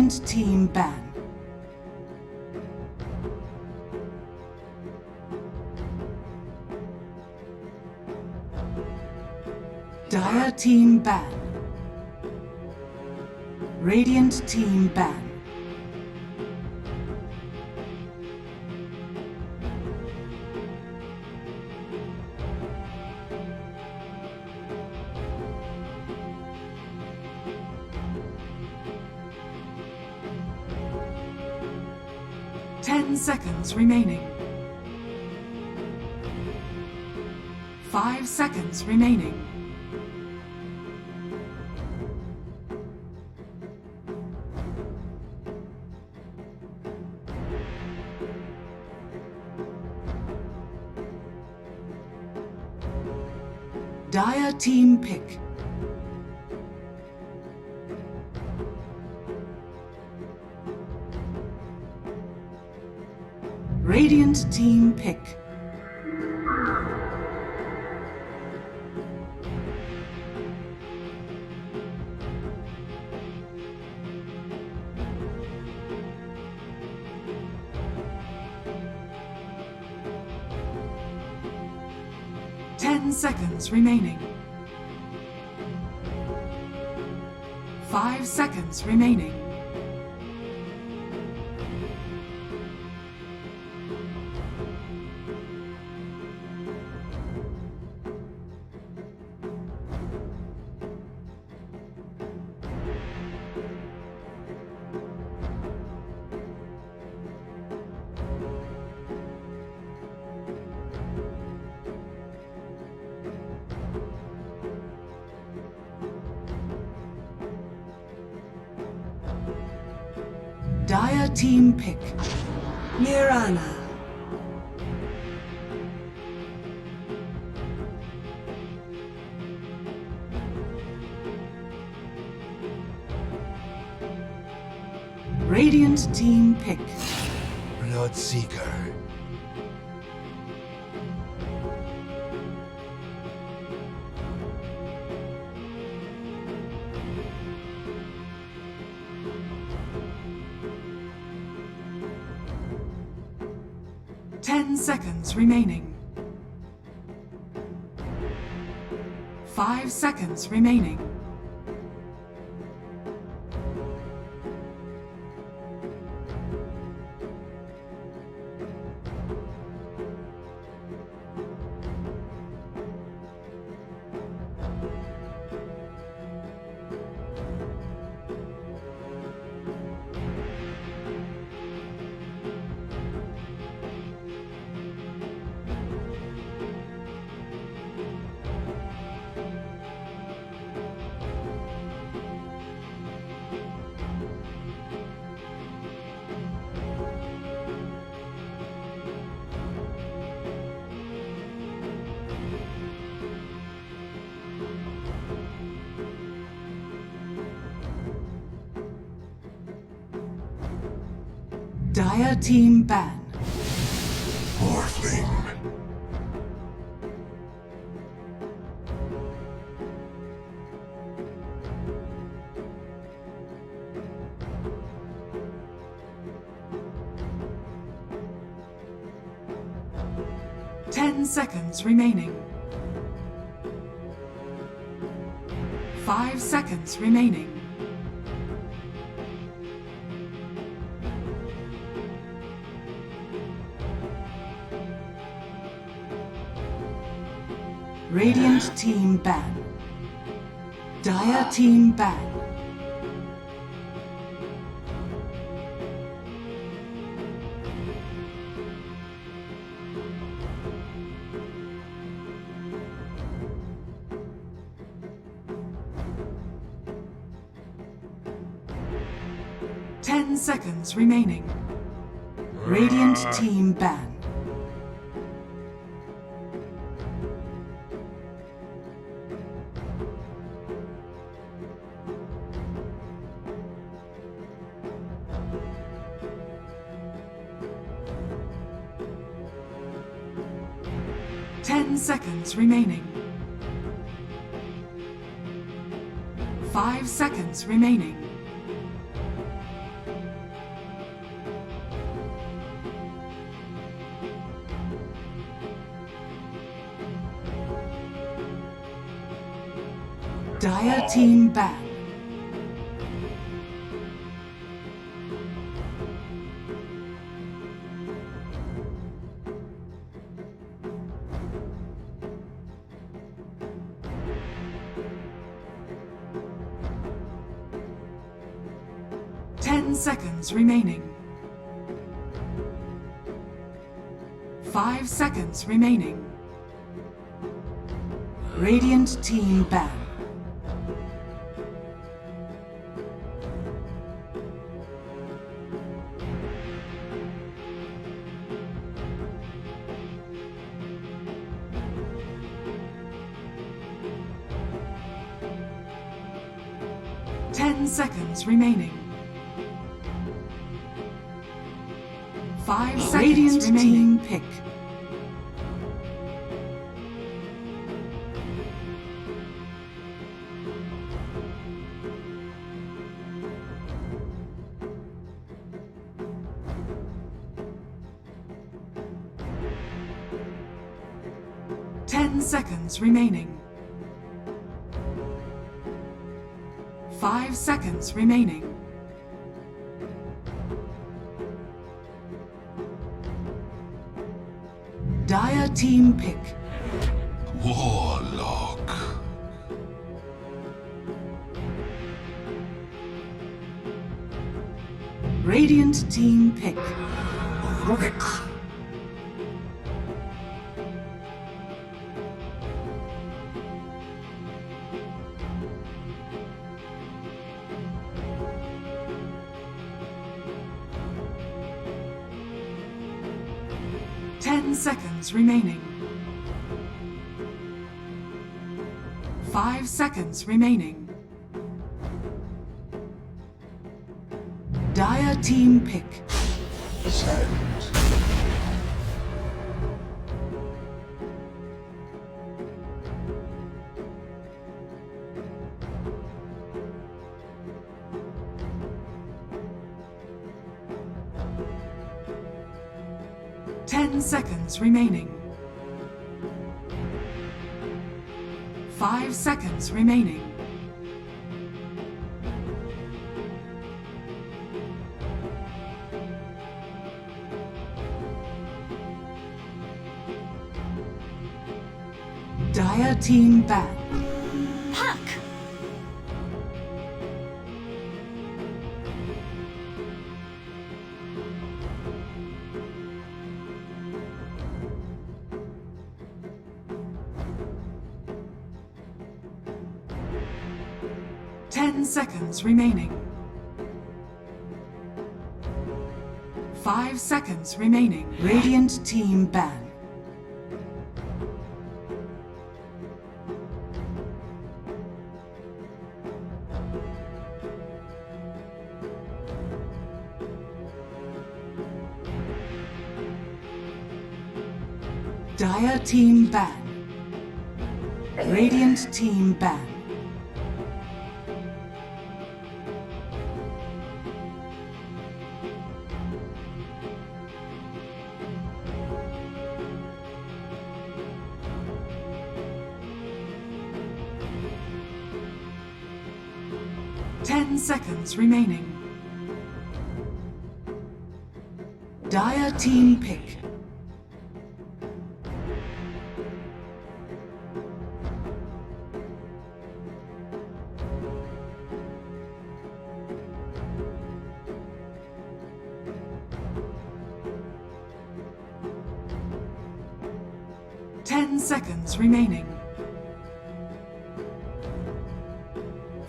Radiant team ban. Dire team ban. Radiant team ban. Seconds remaining. 5 seconds remaining. Dire team pick. Radiant team pick. Ten seconds remaining. 5 seconds remaining. Dire team pick. Mirana. Radiant team pick. Bloodseeker. Seconds remaining. 5 seconds remaining. Dire team ban. Morphling. 10 seconds remaining. 5 seconds remaining. Radiant team ban. Dire team ban. Seconds remaining. Radiant team ban. Seconds remaining. 5 seconds remaining. Dire team ban. Seconds remaining. 5 seconds remaining. Radiant team ban. Seconds remaining. 5 seconds Radiant remaining. Team pick. Seconds remaining. 5 seconds remaining. Dire team pick. Warlock. Radiant team pick. Rick. 10 seconds remaining. 5 seconds remaining. Dire team pick. Send. 10 seconds remaining. 5 seconds remaining. Dire team ban. Puck! 10 seconds remaining. 5 seconds remaining. Radiant team ban. Dire team ban. Radiant team ban. Seconds remaining. Dire team pick. Seconds remaining.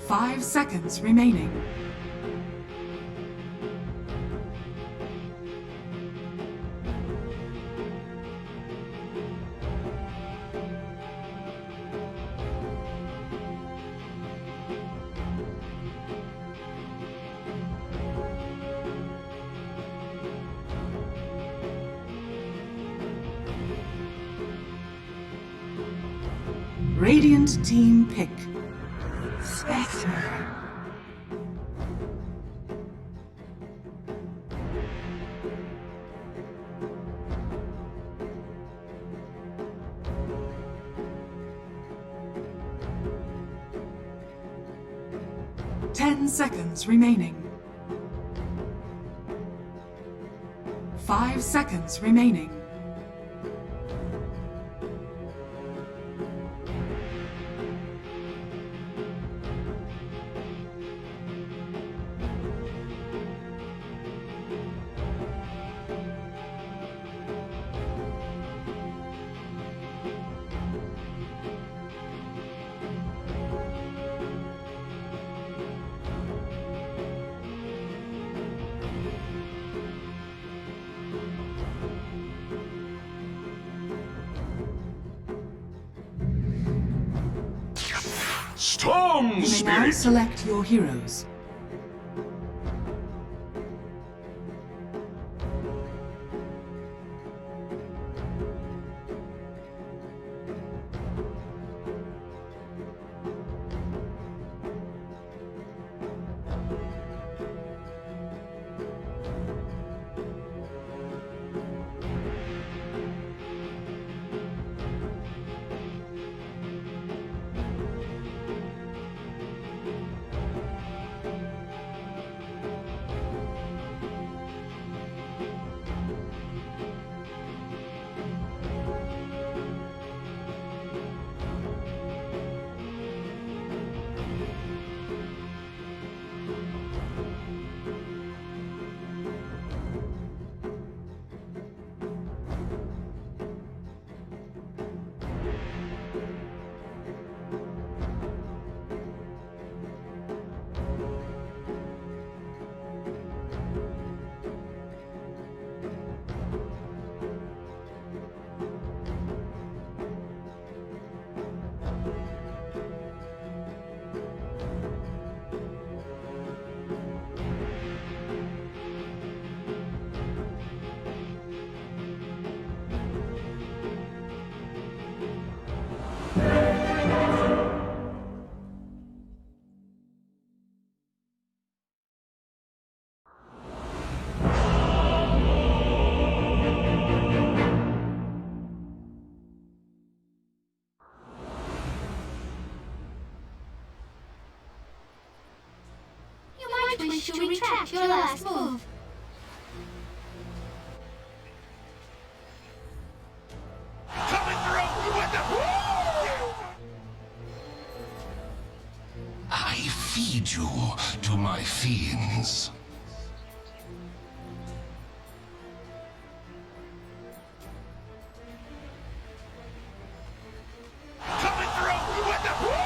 5 seconds remaining. Radiant team pick. Spectre. 10 seconds remaining. 5 seconds remaining. Storm You may now Spirit! select your heroes. Wish to retract your last move. Coming through with the... I feed you to my fiends. Coming through with the...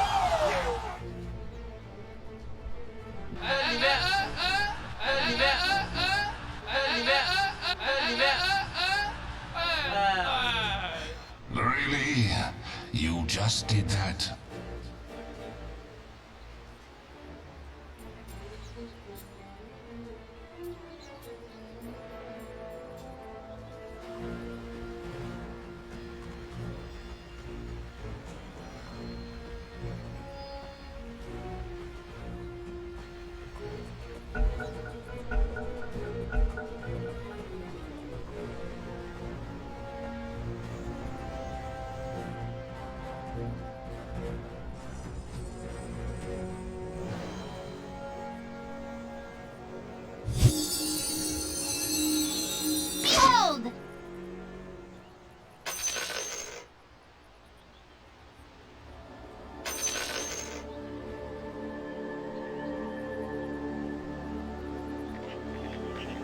Really? You just did that? Behold!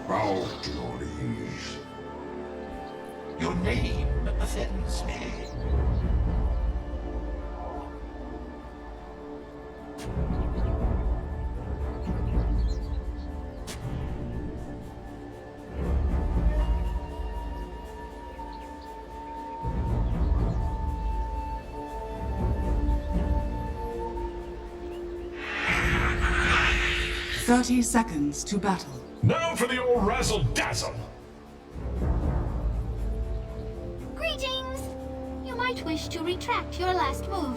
Bow to your ease. Your name offends me. Thirty seconds to battle. Now for the old razzle-dazzle. Greetings! You might wish to retract your last move.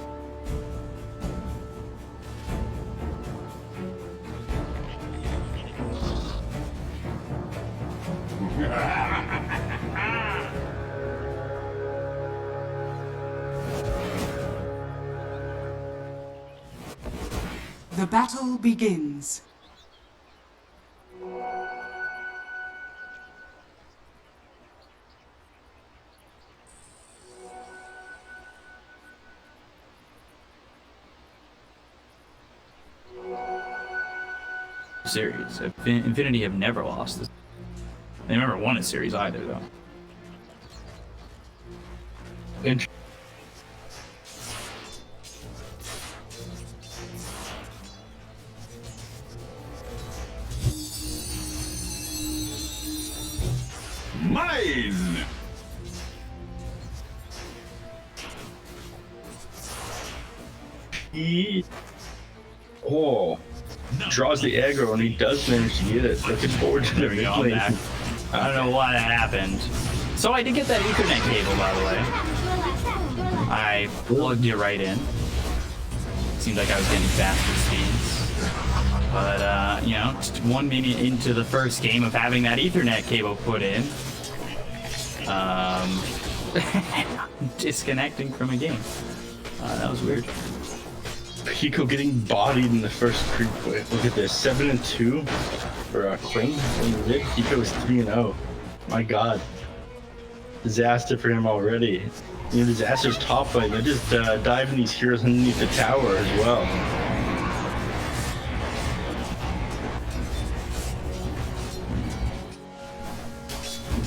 The battle begins. Series. Infinity have never lost this. They never won a series either, though. Mine! He draws the aggro and he does manage to get it. Looking forward to the There we go, I'm replay. back. I don't know why that happened. So I did get that Ethernet cable, by the way. I plugged it right in. Seemed like I was getting faster speeds. But, you know, just 1 minute into the first game of having that Ethernet cable put in, disconnecting from a game. That was weird. Hyko getting bodied in the first creep wave. Look at this, 7-2 for Quinn. Hyko is 3-0. My God, disaster for him already. You know, disaster's top lane. They're just diving these heroes underneath the tower as well.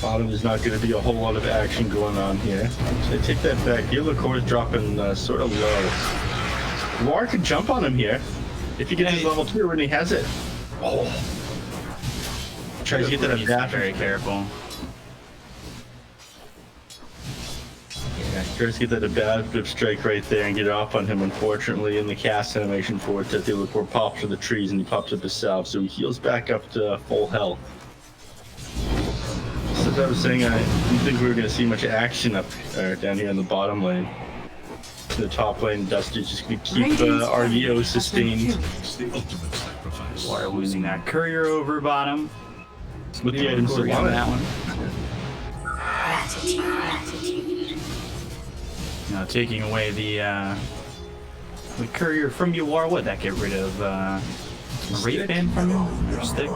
Bottom is not going to be a whole lot of action going on here. So I take that back. Thiolicor is dropping sort of low. YawaR can jump on him here if he gets his level 2 when he has it. Oh, tries to get that advantage. Very careful. Yeah, tries to get that adaptive strike right there and get it off on him. Unfortunately, in the cast animation for it, Thiolicor pops to the trees and he pops up himself, so he heals back up to full health. So as I was saying, I didn't think we were going to see much action up down here in the bottom lane. The top lane, Dusty's just going to keep RDO sustained. YawaR losing that courier over bottom. With the items that on want that it. one. Now taking away the courier from YawaR. Would that get rid of Wraith Band from him? Or stick?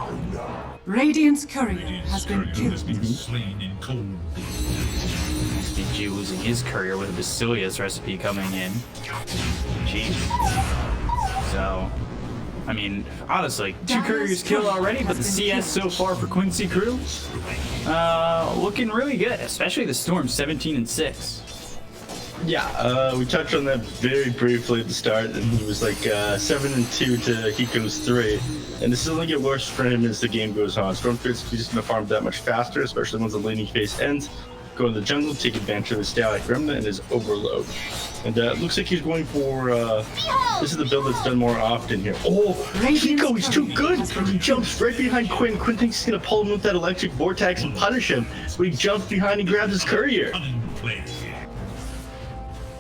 Radiant's courier has been killed. SDG losing his courier with a Basilius recipe coming in. Jeez. So, I mean, honestly, 2 couriers killed already, but the CS so far for Quincy crew, looking really good, especially the Storm 17-6. Yeah, we touched on that very briefly at the start, and he was like 7-2 to Hyko's 3. And this is only get worse for him as the game goes on. Stormfield's just going to farm that much faster, especially once the laning phase ends. Go to the jungle, take advantage of the Static Remnant and his overload. And it looks like he's going for, this is the build that's done more often here. Oh, Hyko, he's too good! He jumps right behind Quinn. Quinn thinks he's going to pull him with that electric vortex and punish him. But he jumps behind and grabs his courier.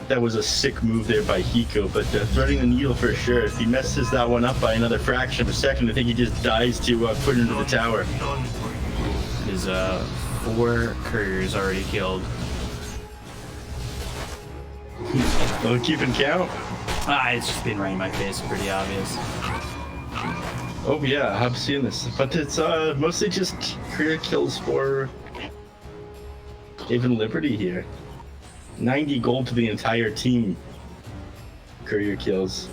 That was a sick move there by Hyko, but threading the needle for sure. If he messes that one up by another fraction of a second, I think he just dies to put into the tower. His 4 couriers already killed. Oh, keeping count. It's just been right in my face, pretty obvious. Oh yeah, I've seen this, but it's mostly just career kills for Haven Liberty here. 90 gold to the entire team. Career kills.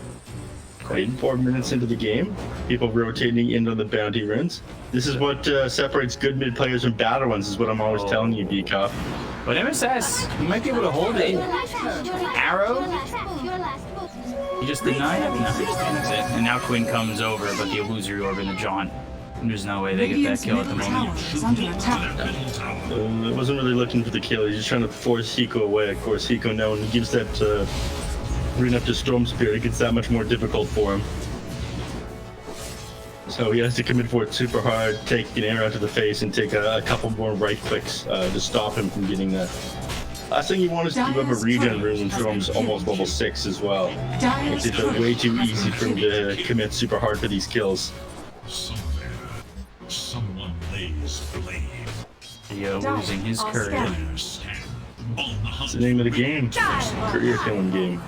4 minutes into the game, people rotating into the bounty runes. This is what separates good mid players from bad ones, is what I'm always telling you, B-Cop. But MSS, you might be able to hold it. Arrow? You just deny it? No, that's it. And now Quinn comes over, but the illusory orb in the jaunt. There's no way they get that Radiant's kill at the middle moment. tower is under attack. I wasn't really looking for the kill, he's just trying to force Hyko away. Of course, Hyko now, when he gives that rune up to Storm Spirit, it gets that much more difficult for him. So he has to commit for it super hard, take an arrow to the face, and take a couple more right clicks to stop him from getting that. Last thing you want is to give up a regen rune when Storm's almost level 6 as well. Makes it way too easy for him to commit super hard for these kills. Someone lays blame. Theo losing his courier. It's the name of the game. Career killing game.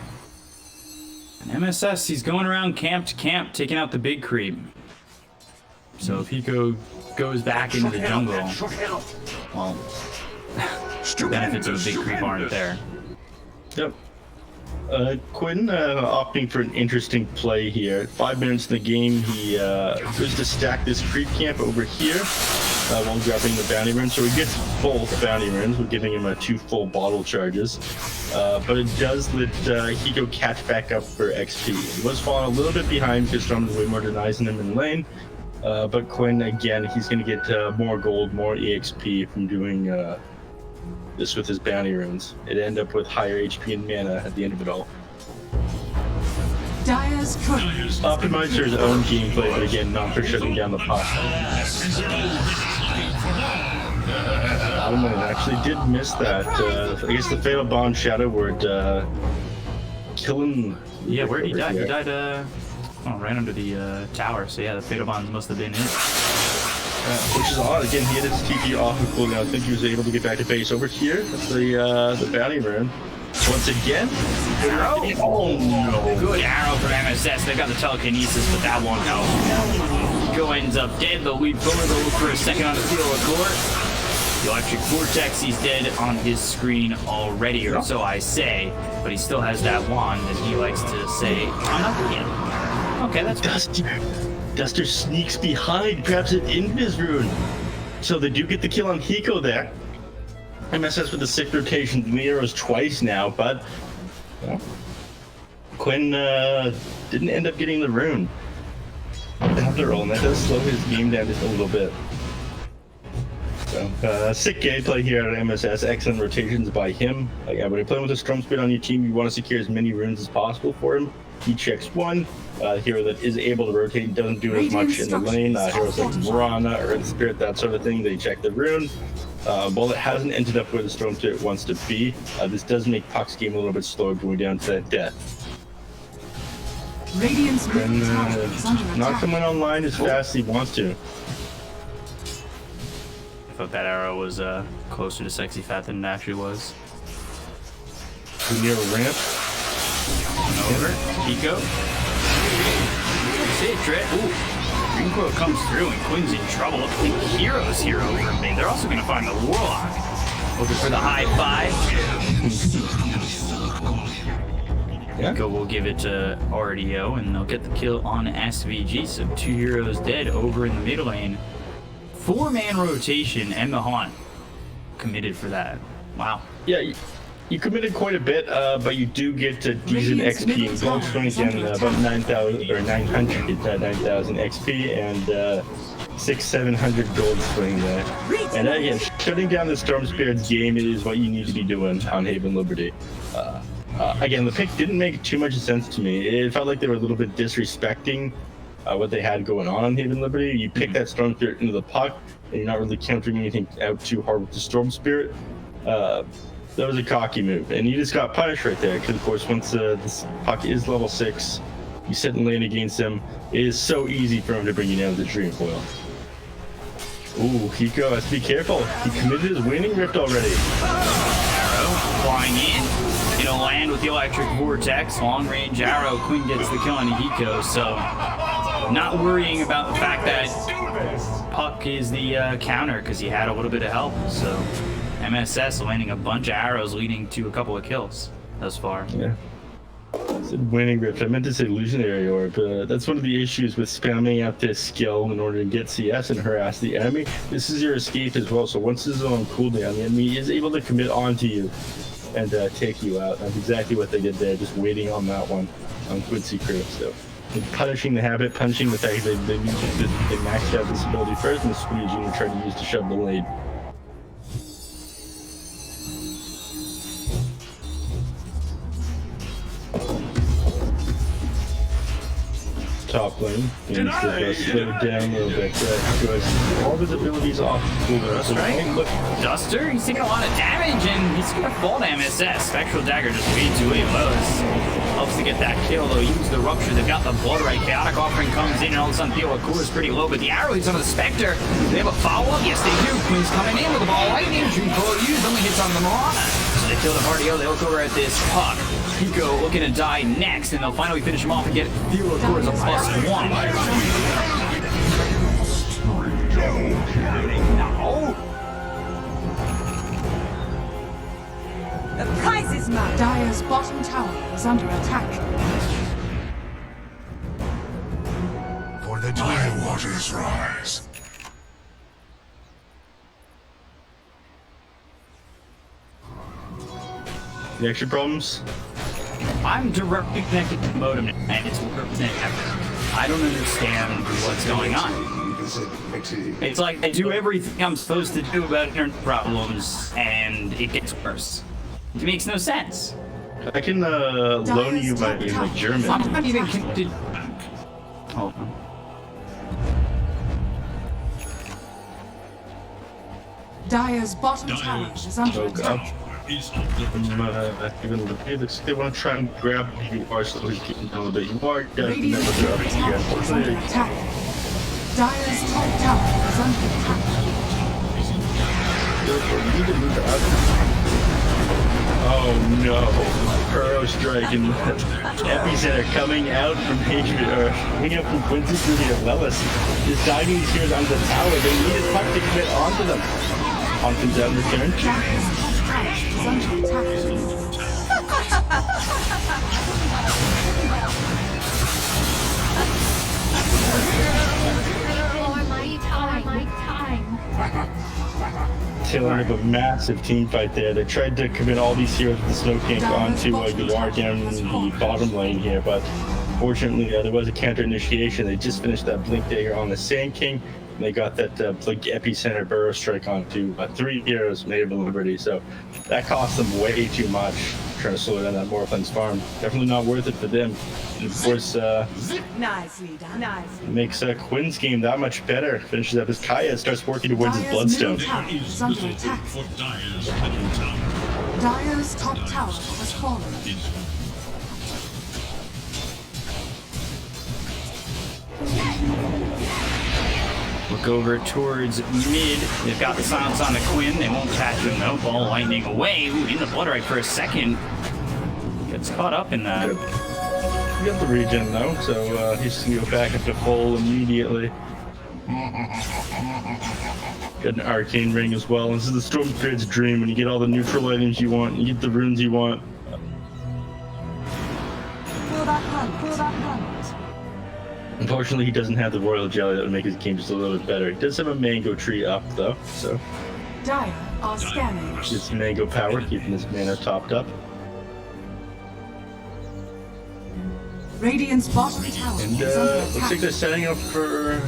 And MSS, he's going around camp to camp, taking out the big creep. So if Hyko goes back into the jungle, well, the benefits of a big creep aren't there. Yep. Quinn opting for an interesting play here. 5 minutes in the game, he goes to stack this creep camp over here while grabbing the bounty run. So he gets both bounty runs. We're giving him 2 full bottle charges. But it does let Hyko catch back up for XP. He was falling a little bit behind because Storm is way more denies than him in lane. But Quinn, again, he's going to get more gold, more EXP from doing this with his bounty runes. It end up with higher HP and mana at the end of it all. Dire's courier. Optimized for his own gameplay, but again, not for shutting down the pot. I actually did miss that. I guess the Fatal Bond Shadow Word killing. Yeah, where did he die? He died right under the tower. So yeah, the Fatal Bonds must have been it. Which is odd. Again, he had his TP off of cooldown. I think he was able to get back to base. Over here, that's the bounty rune. Once again, arrow. Oh no! Good arrow from MSS. They've got the telekinesis, but that won't help. Hyko ends up dead. They'll lead forward. They'll look for a second on the Thiolicor. The electric vortex. He's dead on his screen already, or so I say. But he still has that wand, and he likes to say, "I'm not dead." Okay, that's right. Duster sneaks behind, grabs an Invis rune. So they do get the kill on Hyko there. MSS with the 6th rotation, the arrows twice now, but Quinn didn't end up getting the rune after all, and that does slow his game down just a little bit. So, sick gameplay here at MSS, excellent rotations by him. When you're playing with a Storm Spirit on your team, you want to secure as many runes as possible for him. He checks 1. Hero that is able to rotate doesn't do as much in the lane. Heroes like Morana or Earth Spirit, that sort of thing, they check the rune. While it hasn't ended up where the Storm Spirit wants to be, this does make Puck's game a little bit slower going down to that death. Radiant's middle tower is under Not attack. coming online as fast as he wants to. I thought that arrow was closer to Sexyfat than it actually was. Too near a ramp. Over. Hyko. See it, Drit. Ooh. Green Quill comes through and Quinn's in trouble. I think Hero's here over me. They're also going to find the Warlock. Looking for the high 5. Yeah. Hyko will give it to RDO and they'll get the kill on SVG. So 2 heroes dead over in the mid lane. 4-man rotation and the Haunt committed for that. Wow. Yeah, you committed quite a bit, but you do get a decent XP and gold swing again, about 9,000 or 900 XP and 600-700 gold swing there. And again, shutting down the Storm Spirit's game is what you need to be doing on Haven Liberty. Again, the pick didn't make too much sense to me. It felt like they were a little bit disrespecting what they had going on Haven Liberty. You pick that Storm Spirit into the puck, and you're not really countering anything out too hard with the Storm Spirit. That was a cocky move, and you just got punished right there. Because of course, once this puck is level 6, you sit in lane against him. It is so easy for him to bring you down with the Dream Coil. Ooh, Hyko has to be careful. He committed his Waning Rift already. Arrow flying in. It'll land with the electric vortex. Long range arrow. Quinn gets the kill on Hyko. So not worrying about the fact that Puck is the counter because he had a little bit of help. So MSS landing a bunch of arrows leading to a couple of kills thus far. Yeah. I said Waning Rift. I meant to say Illusionary Orb. That's one of the issues with spamming out this skill in order to get CS and harass the enemy. This is your escape as well. So once this is on cooldown, the enemy is able to commit onto you and take you out. That's exactly what they did there, just waiting on that one on Quincy crew. So punishing the habit, punishing the fact that they maxed out this ability first and squeezing and trying to use to shove the lead. Top lane and slow down a little bit. Because all his abilities off cooldown. So look, Duster, he's taking a lot of damage and he's gonna fall to MSS. Spectral Dagger just way too low. Helps to get that kill though. Use the rupture. They've got the blood right. Chaotic Offering comes in and all of a sudden Thiolicor is pretty low, but the arrow hits on the Spectre. They have a follow-up. Yes, they do. Quinn's coming in with the ball lightning. Dream Coil used only hits on the Morana. So they kill the RDO. They look over at this Puck. Hyko looking to die next, and they'll finally finish him off and get Thiolicor as a +1. The prize is mine. Dire's bottom tower is under attack. For the dire waters rise. The extra problems? I'm directly connected to the modem, and it's worse than ever. I don't understand what's going on. It's like I do everything I'm supposed to do about internet problems, and it gets worse. It makes no sense. I can loan you my German. I'm not even connected. Hold on. Dire's bottom tower is under attack. Even they want to try and grab YawaR so he can know that YawaR does Radiant's never top drop you tower is under guys. attack. Dire's top tower is under attack. Oh no! Burrow strike and Epicenter coming out from coming out from Quincy through the Lelis. His diving heroes on the tower. They need his puck to commit onto them. Onto down the turn. Ganker's top tower is under attack. my time. Tail end of a massive team fight there. They tried to commit all these heroes with the Snow King onto YawaR down in the bottom lane here, but fortunately there was a counter initiation. They just finished that Blink Dagger on the Sand King, and they got that Blink Epicenter Burrow Strike onto 3 heroes Native of Liberty, so that cost them way too much trying to slow down that Morphlands farm. Definitely not worth it for them. And of course, Nicely done. Nicely. makes Quinn's game that much better. Finishes up his Kaya, starts working towards his Bloodstone. Tower is under attack. Dire's top tower has fallen. Look over towards mid. They've got the silence on the Quinn. They won't catch him though. Ball lightning away. Ooh, in the blood right for a second. Gets caught up in that. He got the regen though, so he's gonna go back up to full immediately. Got an arcane ring as well. This is the Storm Spirit's dream when you get all the neutral items you want, you get the runes you want. Feel that hunt. Feel that hunt. Unfortunately, he doesn't have the Royal Jelly that would make his game just a little bit better. He does have a mango tree up though, so Dire are scanning. gets mango power, keeping his mana topped up. Radiant's bottom tower And is under looks like attack. they're setting up for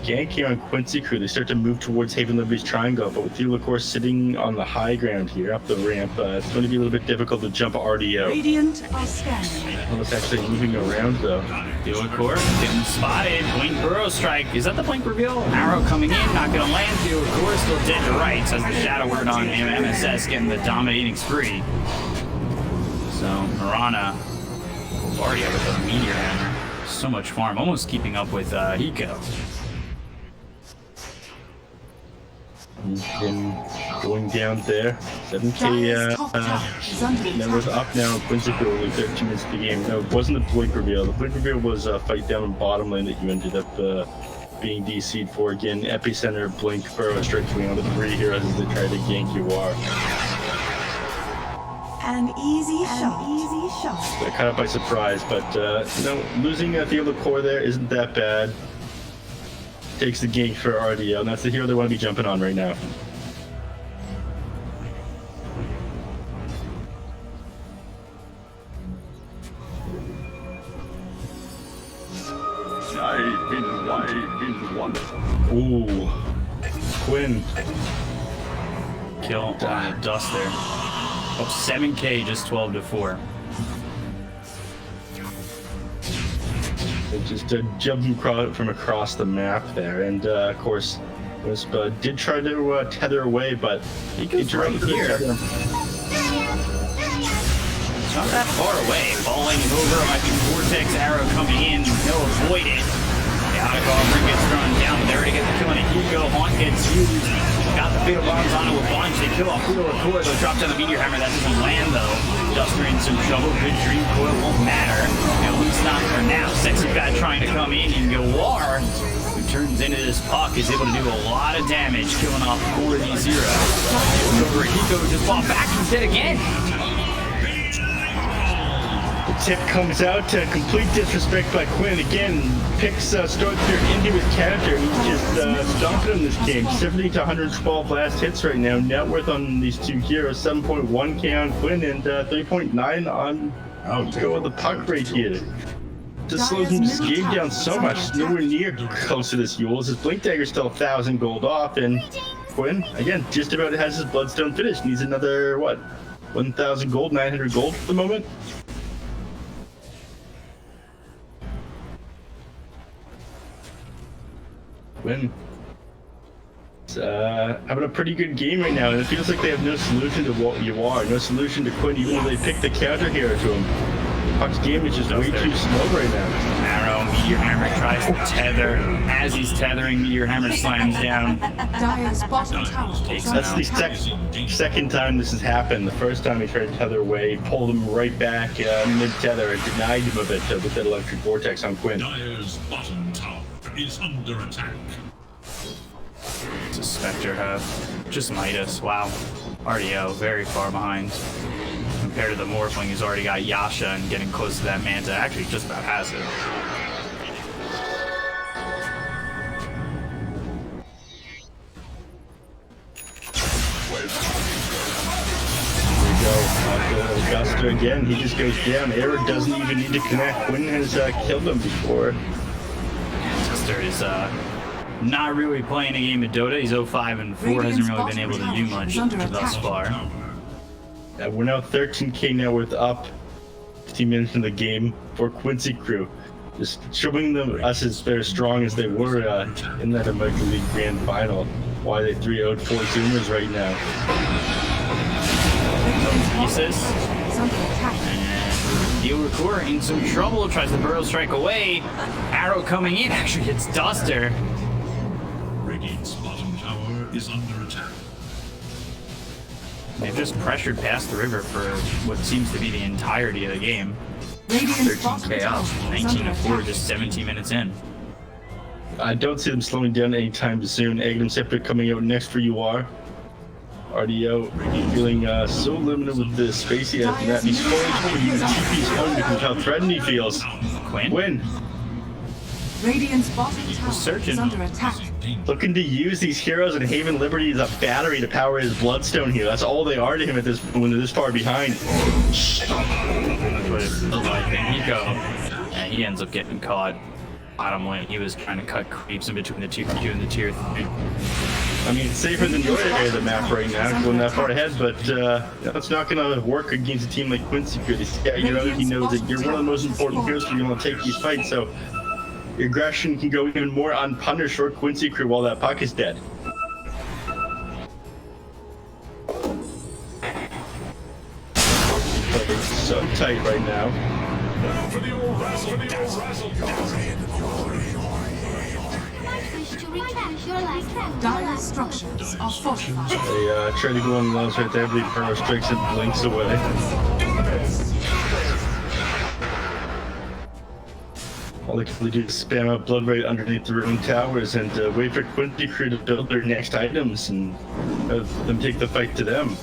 gank here on Quincy crew. They start to move towards Haven Liberty's triangle, but with Thiolicor sitting on the high ground here, up the ramp, it's going to be a little bit difficult to jump RDO. Radiant are scanning. Well, it's actually moving around though. Thiolicor getting spotted. Blink Burrow Strike. Is that the blink reveal? Arrow coming in, not gonna land. Thiolicor still dead to rights as the Shadow Word on MSS getting the dominating spree. So Marana, already with a Meteor Hammer. So much farm, almost keeping up with Hyko. Him going down there. 7k Dire's top tower is under that was attack. up now on Quincy crew, only 13 minutes of the game. No, it wasn't the blink reveal. The blink reveal was a fight down in bottom lane that you ended up being DC'd for. Again, Epicenter, Blink, Burrow, Strike between all the 3 heroes as they tried to gank YawaR. An easy shot. They're caught up by surprise, but losing Thiolicor there isn't that bad. Takes the gank for RDO, and that's the hero they want to be jumping on right now. Ooh, Quinn. Kill on the dust there. Oh, 7k, just 12 to 4. They just jumping from across the map there, and of course, Wisp did try to tether away, but he goes right here. It's not that far away. Falling over, might be Vortex Arrow coming in. He'll avoid it. The Hyko gets thrown down, but they already get the kill on a Hyko. Haunt gets used. got the fatal bombs on it with bunch. They kill off Thiolicor. They'll drop down the meteor hammer. That doesn't land though. Duster in some trouble. Good dream coil won't matter. At least not for now. Sexyfat trying to come in, and YawaR, who turns into this puck, is able to do a lot of damage, killing off 4D0. Over Hyko just fought back from dead again. Tip comes out to complete disrespect by Quinn. Again, picks Stormclear into his counter. He's just stomping him this game. 70 to 112 last hits right now. Net worth on these two heroes, 7.1k on Quinn and 3.9 on Hyko with the puck right here. Just slows his game down so much. Nowhere near close to this Yules. His Blink Dagger's still 1,000 gold off, and Quinn, again, just about has his Bloodstone finished. Needs another, what, 1,000 gold, 900 gold at the moment? Quinn having a pretty good game right now, and it feels like they have no solution to YawaR, no solution to Quinn, even though they picked the counter hero to him. Puck's game is just way too slow right now. Arrow, Meteor Hammer tries to tether. As he's tethering, Meteor Hammer slams down. Dire's bottom tower is under That's the second time this has happened. The first time he tried to tether away, pulled him right back mid-tether, and denied him of it with that electric vortex on Quinn. Dire's bottom tower is under attack. It's a Spectre Hub. Just Midas. Wow. RDO, very far behind. Compared to the Morphling, who's already got Yasha and getting close to that Manta. Actually, just about has it. Augusta again, he just goes down. Error doesn't even need to connect. Quinn has killed him before. Duster is not really playing a game of Dota. He's 0-5 and 4, hasn't really been able to do much thus far. We're now 13k net worth up 15 minutes in the game for Quincy crew. Just showing them us as they're strong as they were in that American League Grand Final. Why they 3-0'd 4 Zoomers right now. Pieces. Thiolicor in some trouble, tries the Burrow Strike away. Arrow coming in, actually hits Duster. Radiant's bottom tower is under attack. They've just pressured past the river for what seems to be the entirety of the game. Radiant's 13k up, 19-4, just 17 minutes in. I don't see them slowing down anytime soon. Agam Scepter coming out next for YawaR. RDO feeling so limited with the space he has in that. He's forced to use TP's home because of how threatened he feels. Quinn? Radiant's bottom tower is under attack. Looking to use these heroes and Haven Liberty as a battery to power his Bloodstone here. That's all they are to him at this when they're this far behind. That's what it feels like. And Hyko, and he ends up getting caught bottom lane. He was trying to cut creeps in between the tier 2 and the tier 3. I mean, it's safer than your area of the map right now, going that far ahead, but it's not going to work against a team like Quincy. He knows that you're one of the most important heroes for you want to take these fights, so your aggression can go even more unpunished for Quincy crew while that puck is dead. It's so tight right now. Dire's structures are fortified. They try to go on lows right there, but Burrow strikes and blinks away. All they can really do is spam out blood right underneath the ruined towers and wait for Quincy crew to build their next items and have them take the fight to them.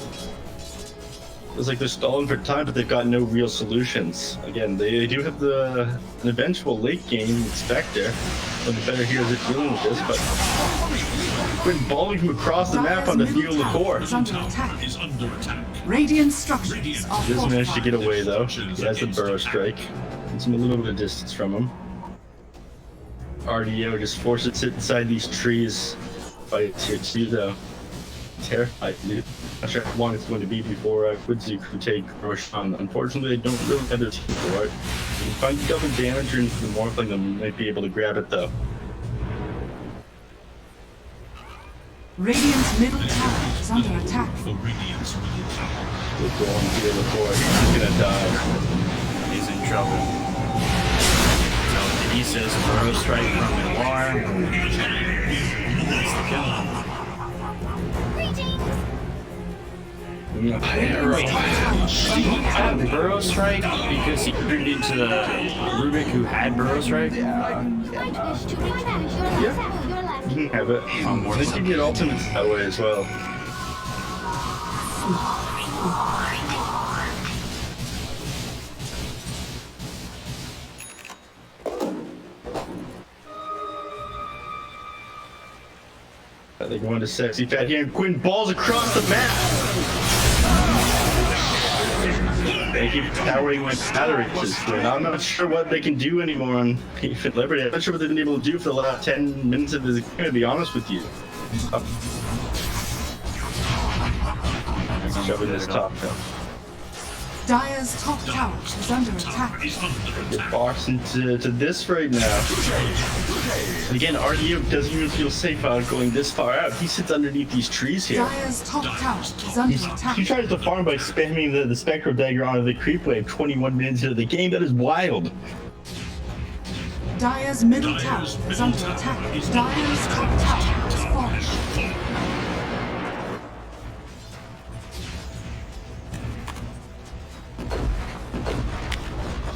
It's like they're stalling for time, but they've got no real solutions. Again, they do have an eventual late game Spectre, one of the better heroes at dealing with this, but Quinn balling from across the map on the Thiolicor. Is under attack. Radiant structures are He does manage to get fortified. away though. He has the Burrow Strike. It's a little bit of distance from him. RDO just forced it to sit inside these trees by tier 2 though. Terrified, dude. Not sure how long it's going to be before Quincy crew take Roshan. Unfortunately, they don't really have their team for it. If you find double damage or into the Morphling, they might be able to grab it though. Radiant's middle tower is under attack. For Radiant's middle tower. We'll go on Thiolicor. He's gonna die. He's in trouble. So Denise's Burrow Strike from YawaR. That's the kill. Had Burrow Strike because he turned into the Rubik who had Burrow Strike. My wish to retract your last. You can have it. I think you get ultimates that way as well. They're going to Sexyfat here, and Quinn balls across the map. They keep powering with batteries. I'm not sure what they can do anymore on Liberty. I'm not sure what they've been able to do for the last 10 minutes of this game, to be honest with you. Shoving this top down. Dire's top tower is under attack. Get boxed into this right now. And again, RDO doesn't even feel safe out going this far out. He sits underneath these trees here. Dire's top tower is under attack. He tries to farm by spamming the Spectral Dagger onto the creep wave 21 minutes into the game. That is wild. Dire's middle tower is under attack. Dire's top tower is falling.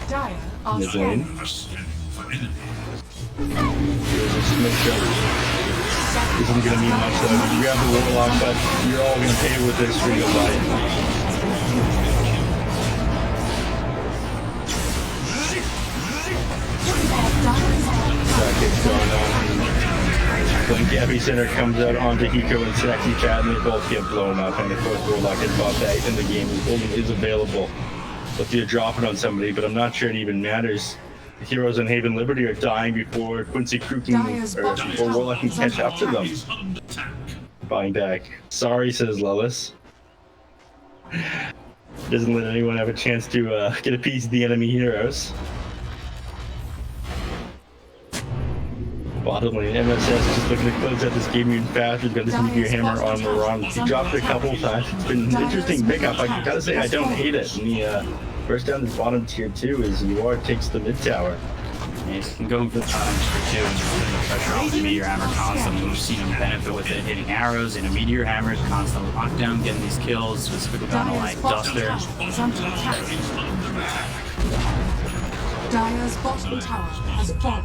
Dire are scanning. This isn't gonna mean much though. You grab the Warlock, but you're all gonna pay with this for your life. That going on. When Gabby Center comes out onto Hyko and Sexyfat, and they both get blown up, and of course Warlock is bought back in the game. The golden is available. If you drop it on somebody, but I'm not sure it even matters. The heroes in Haven Liberty are dying before Quincy Crew can, or before Warlock can catch up to them. Buying back. Sorry, says Lelis. Doesn't let anyone have a chance to get a piece of the enemy heroes. Bottom lane, MSS just looking to close out this game even faster. He's got this Meteor Hammer on Moran. He dropped it a couple of times. It's been an interesting pickup. I gotta say, I don't hate it. And the first down to bottom tier 2 is YawaR takes the mid tower. Yeah, he's going for the bottom tier 2 and just putting pressure on the Meteor Hammer constantly. We've seen him benefit with it, hitting arrows into Meteor Hammers, constant lockdown, getting these kills, specifically on like Duster. Is under attack. Dire's bottom tower has fallen.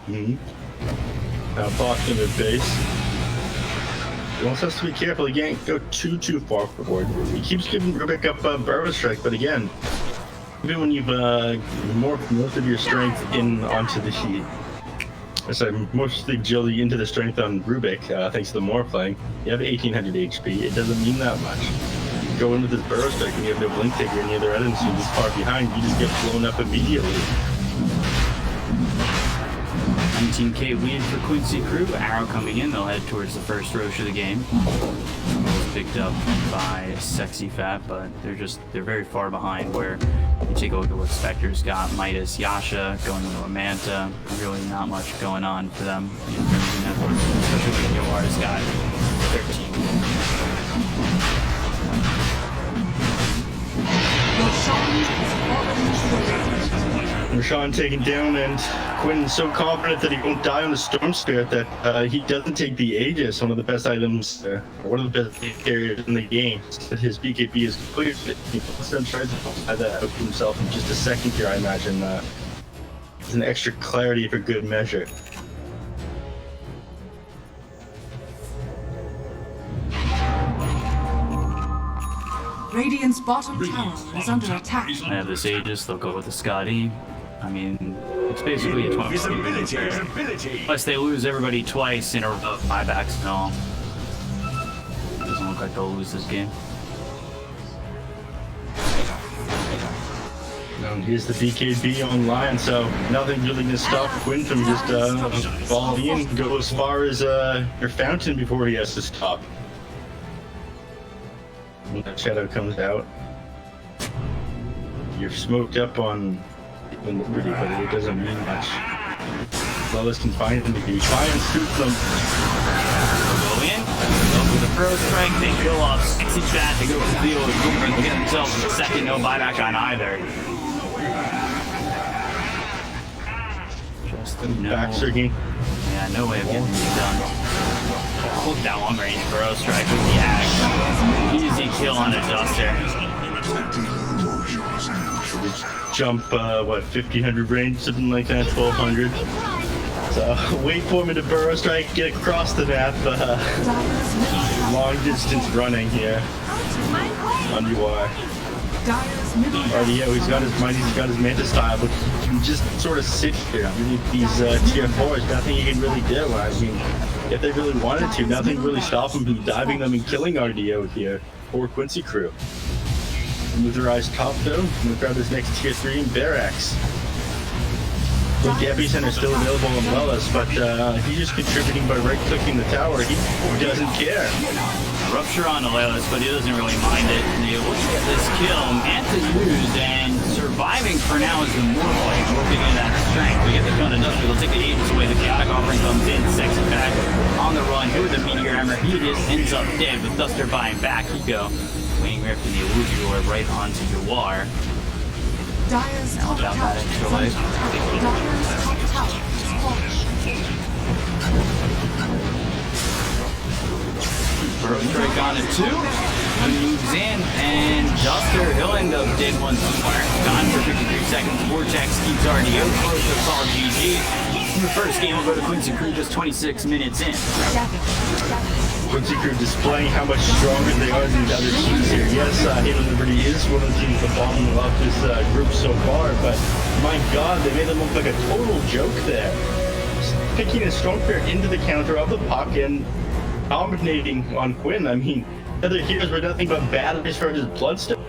Now Fox in the base. He wants us to be careful. He can't go too far forward. He keeps giving Rubik up Burrow Strike, but again, even when you've morphed most of your strength in onto the sheet, sorry, most of the agility into the strength on Rubik, thanks to the Morphling, you have 1800 HP. It doesn't mean that much. You go in with this Burrow Strike and you have no Blink Taker and the other items you're just far behind, you just get blown up immediately. 19k lead for Quincy Crew. Arrow coming in. They'll head towards the first Roche of the game. Picked up by Sexyfat, but they're very far behind. Where you take a look at what Spectre's got. Midas, Yasha going into a Manta. Really not much going on for them in terms of network, especially when YawaR's got 13. Rashawn taken down, and Quinn so confident that he won't die on the Storm Spirit that he doesn't take the Aegis, one of the best items, or one of the best carriers in the game. That his BKB is clear. He tries to apply that out for himself in just a second here, I imagine. It's an extra clarity for good measure. Radiant's bottom tower is under attack. They have this Aegis, they'll go with the Scotty. I mean, it's basically a 20 unless they lose everybody twice in a row, buybacks and all. Doesn't look like they'll lose this game. Here's the BKB online, so nothing really gonna stop Quinn from just falling in, go as far as your fountain before he has to stop. When that shadow comes out, you're smoked up on Liberty, but it doesn't mean much. Lelis can find them if you try and shoot them. Go in, go for the first strike, they kill off Sexyfat, they go for Thiolicor, and they get themselves a second, no buyback on either. Just back circling. Yeah, no way of getting this done. Look that long range burrow strike with the axe. Easy kill on a Duster. Jump, what, 1500 range, something like that, 1200. So, wait for me to burrow strike, get across the map. Long distance running here on YawaR. Alright, yeah, he's got his might, he's got his Manta style, but he just sort of sit here underneath these tier 4s. Nothing he can really do. I mean, if they really wanted to, nothing really stopped him from diving them and killing RDO here. Or Quincy crew. Motorized top though, I'm gonna grab his next tier 3 in Barracks. The Epicenter is still available on Lelis, but he's just contributing by right-clicking the tower. He doesn't care. Rupture on the Lelis, but he doesn't really mind it. And he looks at this kill. Manta used and surviving for now is immortal. Working in that strength. We get the gun enough. It'll take the Aegis away. The chaotic offering comes in. Sexyfat on the run. Here with the meteor hammer. He just ends up dead with Duster buying back. Hyko waiting there for the illusion or right onto YawaR. Dyer's Now top without that tower extra is life. Dyer's top tower is falling. Burrow strike on it too. He moves in, and Duster, he'll end up dead once more. Gone for 53 seconds. Vortex keeps RDO close to call GG. The first game will go to Quincy crew just 26 minutes in. Quincy crew displaying how much stronger they are than the other teams here. Yes, Havan Liberty is one of the teams at the bottom of this group so far, but my god, they made them look like a total joke there. Picking a strong pair into the counter of the puck and dominating on Quinn. I mean, other heroes were nothing but batteries for his bloodstone.